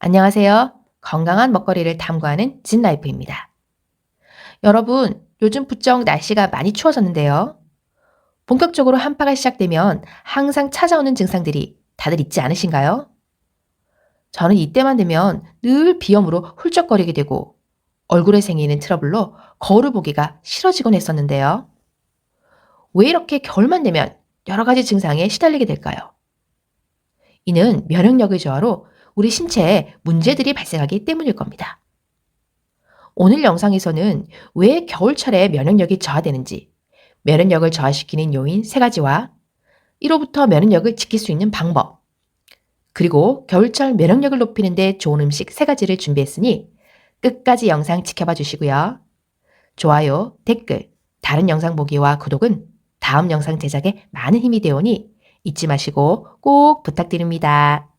안녕하세요. 건강한 먹거리를 탐구하는 진라이프입니다. 여러분, 요즘 부쩍 날씨가 많이 추워졌는데요. 본격적으로 한파가 시작되면 항상 찾아오는 증상들이 다들 있지 않으신가요? 저는 이때만 되면 늘 비염으로 훌쩍거리게 되고 얼굴에 생기는 트러블로 거울을 보기가 싫어지곤 했었는데요. 왜 이렇게 겨울만 되면 여러 가지 증상에 시달리게 될까요? 이는 면역력의 저하로 우리 신체에 문제들이 발생하기 때문일 겁니다. 오늘 영상에서는 왜 겨울철에 면역력이 저하되는지, 면역력을 저하시키는 요인 3가지와 이로부터 면역력을 지킬 수 있는 방법, 그리고 겨울철 면역력을 높이는 데 좋은 음식 3가지를 준비했으니 끝까지 영상 지켜봐 주시고요. 좋아요, 댓글, 다른 영상 보기와 구독은 다음 영상 제작에 많은 힘이 되오니 잊지 마시고 꼭 부탁드립니다.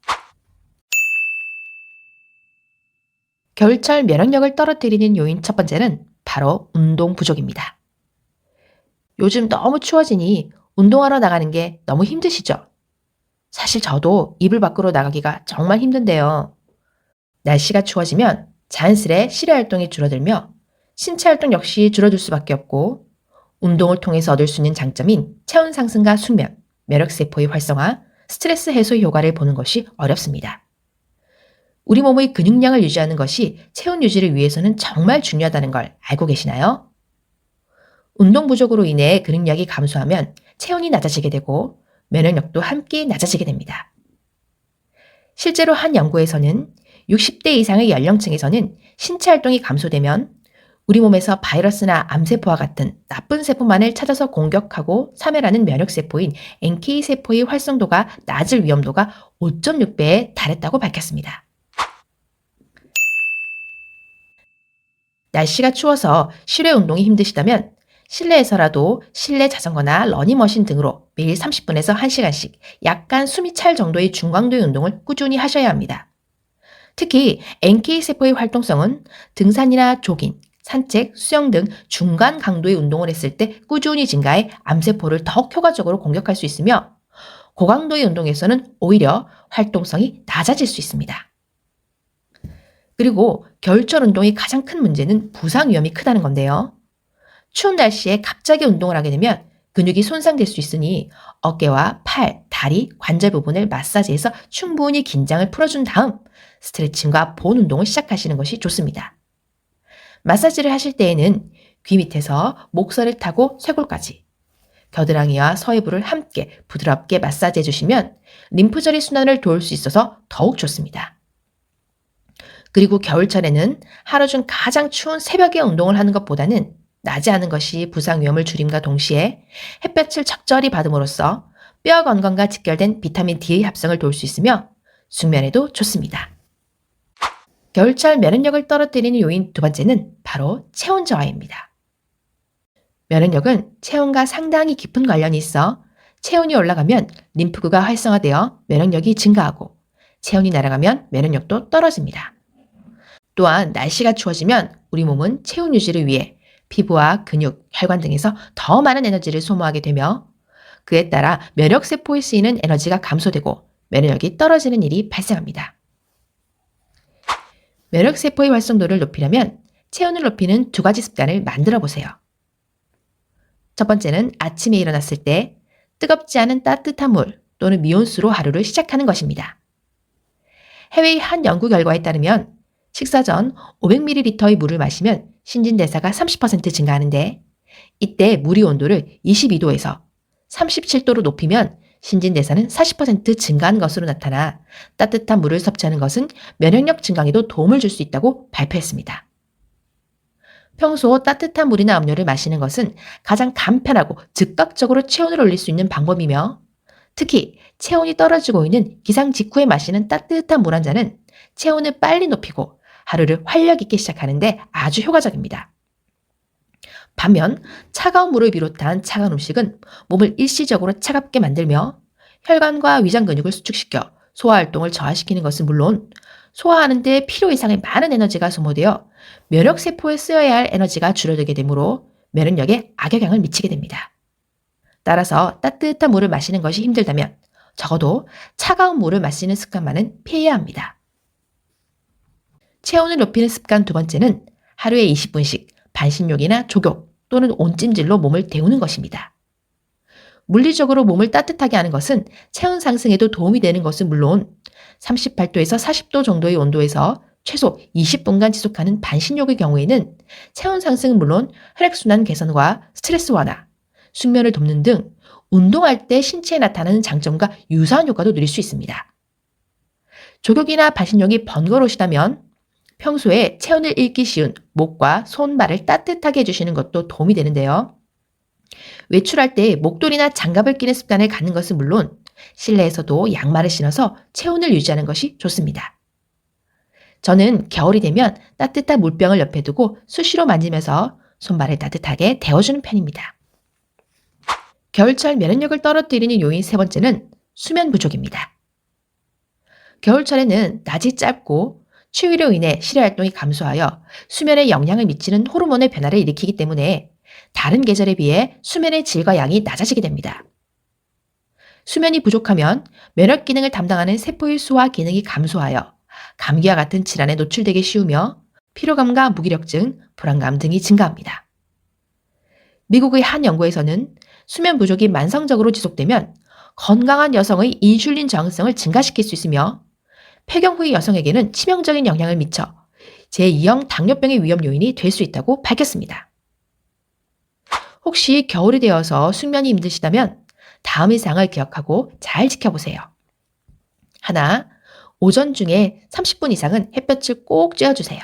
겨울철 면역력을 떨어뜨리는 요인 첫 번째는 바로 운동 부족입니다. 요즘 너무 추워지니 운동하러 나가는 게 너무 힘드시죠? 사실 저도 이불 밖으로 나가기가 정말 힘든데요. 날씨가 추워지면 자연스레 실외 활동이 줄어들며 신체 활동 역시 줄어들 수밖에 없고 운동을 통해서 얻을 수 있는 장점인 체온 상승과 숙면, 면역세포의 활성화, 스트레스 해소 효과를 보는 것이 어렵습니다. 우리 몸의 근육량을 유지하는 것이 체온 유지를 위해서는 정말 중요하다는 걸 알고 계시나요? 운동 부족으로 인해 근육량이 감소하면 체온이 낮아지게 되고 면역력도 함께 낮아지게 됩니다. 실제로 한 연구에서는 60대 이상의 연령층에서는 신체 활동이 감소되면 우리 몸에서 바이러스나 암세포와 같은 나쁜 세포만을 찾아서 공격하고 사멸하는 면역세포인 NK세포의 활성도가 낮을 위험도가 5.6배에 달했다고 밝혔습니다. 날씨가 추워서 실외 운동이 힘드시다면 실내에서라도 실내 자전거나 러닝머신 등으로 매일 30분에서 1시간씩 약간 숨이 찰 정도의 중강도의 운동을 꾸준히 하셔야 합니다. 특히 NK세포의 활동성은 등산이나 조깅, 산책, 수영 등 중간 강도의 운동을 했을 때 꾸준히 증가해 암세포를 더욱 효과적으로 공격할 수 있으며 고강도의 운동에서는 오히려 활동성이 낮아질 수 있습니다. 그리고 겨울철 운동의 가장 큰 문제는 부상 위험이 크다는 건데요. 추운 날씨에 갑자기 운동을 하게 되면 근육이 손상될 수 있으니 어깨와 팔, 다리, 관절 부분을 마사지해서 충분히 긴장을 풀어준 다음 스트레칭과 본 운동을 시작하시는 것이 좋습니다. 마사지를 하실 때에는 귀 밑에서 목선을 타고 쇄골까지 겨드랑이와 서해부를 함께 부드럽게 마사지해 주시면 림프절의 순환을 도울 수 있어서 더욱 좋습니다. 그리고 겨울철에는 하루 중 가장 추운 새벽에 운동을 하는 것보다는 낮에 하는 것이 부상 위험을 줄임과 동시에 햇볕을 적절히 받음으로써 뼈 건강과 직결된 비타민 D의 합성을 도울 수 있으며 숙면에도 좋습니다. 겨울철 면역력을 떨어뜨리는 요인 2번째는 바로 체온 저하입니다. 면역력은 체온과 상당히 깊은 관련이 있어 체온이 올라가면 림프구가 활성화되어 면역력이 증가하고 체온이 날아가면 면역력도 떨어집니다. 또한 날씨가 추워지면 우리 몸은 체온 유지를 위해 피부와 근육, 혈관 등에서 더 많은 에너지를 소모하게 되며 그에 따라 면역세포에 쓰이는 에너지가 감소되고 면역력이 떨어지는 일이 발생합니다. 면역세포의 활성도를 높이려면 체온을 높이는 2가지 습관을 만들어 보세요. 첫 번째는 아침에 일어났을 때 뜨겁지 않은 따뜻한 물 또는 미온수로 하루를 시작하는 것입니다. 해외의 한 연구 결과에 따르면 식사 전 500ml의 물을 마시면 신진대사가 30% 증가하는데 이때 물의 온도를 22도에서 37도로 높이면 신진대사는 40% 증가한 것으로 나타나 따뜻한 물을 섭취하는 것은 면역력 증강에도 도움을 줄 수 있다고 발표했습니다. 평소 따뜻한 물이나 음료를 마시는 것은 가장 간편하고 즉각적으로 체온을 올릴 수 있는 방법이며 특히 체온이 떨어지고 있는 기상 직후에 마시는 따뜻한 물 한 잔은 체온을 빨리 높이고 하루를 활력 있게 시작하는데 아주 효과적입니다. 반면 차가운 물을 비롯한 차가운 음식은 몸을 일시적으로 차갑게 만들며 혈관과 위장 근육을 수축시켜 소화활동을 저하시키는 것은 물론 소화하는 데 필요 이상의 많은 에너지가 소모되어 면역세포에 쓰여야 할 에너지가 줄어들게 되므로 면역력에 악영향을 미치게 됩니다. 따라서 따뜻한 물을 마시는 것이 힘들다면 적어도 차가운 물을 마시는 습관만은 피해야 합니다. 체온을 높이는 습관 두 번째는 하루에 20분씩 반신욕이나 족욕 또는 온찜질로 몸을 데우는 것입니다. 물리적으로 몸을 따뜻하게 하는 것은 체온 상승에도 도움이 되는 것은 물론 38도에서 40도 정도의 온도에서 최소 20분간 지속하는 반신욕의 경우에는 체온 상승은 물론 혈액순환 개선과 스트레스 완화, 숙면을 돕는 등 운동할 때 신체에 나타나는 장점과 유사한 효과도 누릴 수 있습니다. 족욕이나 반신욕이 번거로우시다면 평소에 체온을 잃기 쉬운 목과 손, 발을 따뜻하게 해주시는 것도 도움이 되는데요. 외출할 때 목도리나 장갑을 끼는 습관을 갖는 것은 물론 실내에서도 양말을 신어서 체온을 유지하는 것이 좋습니다. 저는 겨울이 되면 따뜻한 물병을 옆에 두고 수시로 만지면서 손발을 따뜻하게 데워주는 편입니다. 겨울철 면역력을 떨어뜨리는 요인 세 번째는 수면 부족입니다. 겨울철에는 낮이 짧고 추위로 인해 실외활동이 감소하여 수면에 영향을 미치는 호르몬의 변화를 일으키기 때문에 다른 계절에 비해 수면의 질과 양이 낮아지게 됩니다. 수면이 부족하면 면역 기능을 담당하는 세포의 수와 기능이 감소하여 감기와 같은 질환에 노출되기 쉬우며 피로감과 무기력증, 불안감 등이 증가합니다. 미국의 한 연구에서는 수면 부족이 만성적으로 지속되면 건강한 여성의 인슐린 저항성을 증가시킬 수 있으며 폐경 후의 여성에게는 치명적인 영향을 미쳐 제2형 당뇨병의 위험 요인이 될 수 있다고 밝혔습니다. 혹시 겨울이 되어서 숙면이 힘드시다면 다음의 사항을 기억하고 잘 지켜보세요. 하나, 오전 중에 30분 이상은 햇볕을 꼭 쬐어주세요.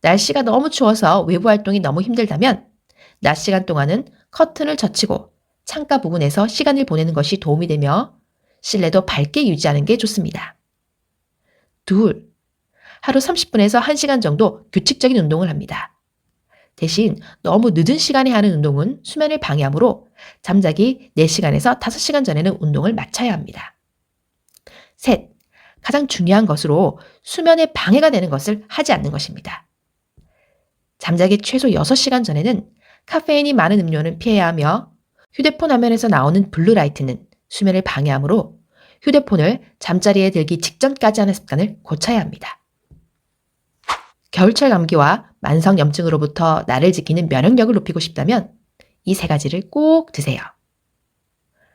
날씨가 너무 추워서 외부 활동이 너무 힘들다면 낮 시간 동안은 커튼을 젖히고 창가 부근에서 시간을 보내는 것이 도움이 되며 실내도 밝게 유지하는 게 좋습니다. 둘, 하루 30분에서 1시간 정도 규칙적인 운동을 합니다. 대신 너무 늦은 시간에 하는 운동은 수면을 방해하므로 잠자기 4시간에서 5시간 전에는 운동을 마쳐야 합니다. 셋, 가장 중요한 것으로 수면에 방해가 되는 것을 하지 않는 것입니다. 잠자기 최소 6시간 전에는 카페인이 많은 음료는 피해야 하며 휴대폰 화면에서 나오는 블루라이트는 수면을 방해하므로 휴대폰을 잠자리에 들기 직전까지 하는 습관을 고쳐야 합니다. 겨울철 감기와 만성염증으로부터 나를 지키는 면역력을 높이고 싶다면 이 세 가지를 꼭 드세요.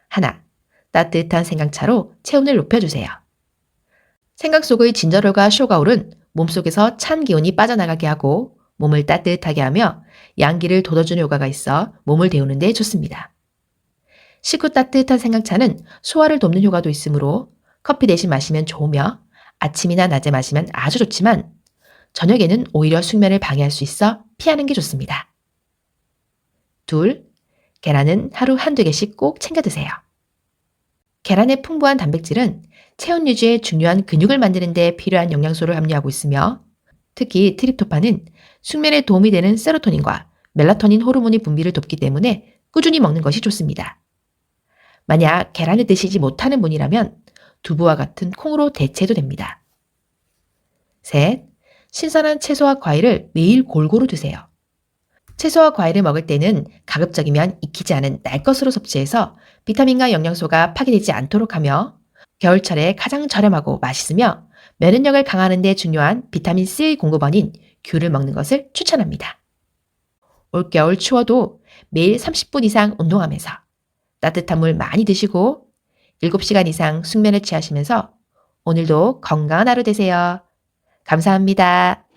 하나, 따뜻한 생강차로 체온을 높여주세요. 생강 속의 진저롤과 쇼가올은 몸속에서 찬 기운이 빠져나가게 하고 몸을 따뜻하게 하며 양기를 돋워주는 효과가 있어 몸을 데우는 데 좋습니다. 식후 따뜻한 생강차는 소화를 돕는 효과도 있으므로 커피 대신 마시면 좋으며 아침이나 낮에 마시면 아주 좋지만 저녁에는 오히려 숙면을 방해할 수 있어 피하는 게 좋습니다. 둘, 계란은 하루 한두 개씩 꼭 챙겨 드세요. 계란의 풍부한 단백질은 체온 유지에 중요한 근육을 만드는 데 필요한 영양소를 함유하고 있으며 특히 트립토판은 숙면에 도움이 되는 세로토닌과 멜라토닌 호르몬의 분비를 돕기 때문에 꾸준히 먹는 것이 좋습니다. 만약 계란을 드시지 못하는 분이라면 두부와 같은 콩으로 대체해도 됩니다. 셋, 신선한 채소와 과일을 매일 골고루 드세요. 채소와 과일을 먹을 때는 가급적이면 익히지 않은 날 것으로 섭취해서 비타민과 영양소가 파괴되지 않도록 하며 겨울철에 가장 저렴하고 맛있으며 면역력을 강화하는 데 중요한 비타민C의 공급원인 귤을 먹는 것을 추천합니다. 올겨울 추워도 매일 30분 이상 운동하면서 따뜻한 물 많이 드시고 7시간 이상 숙면을 취하시면서 오늘도 건강한 하루 되세요. 감사합니다.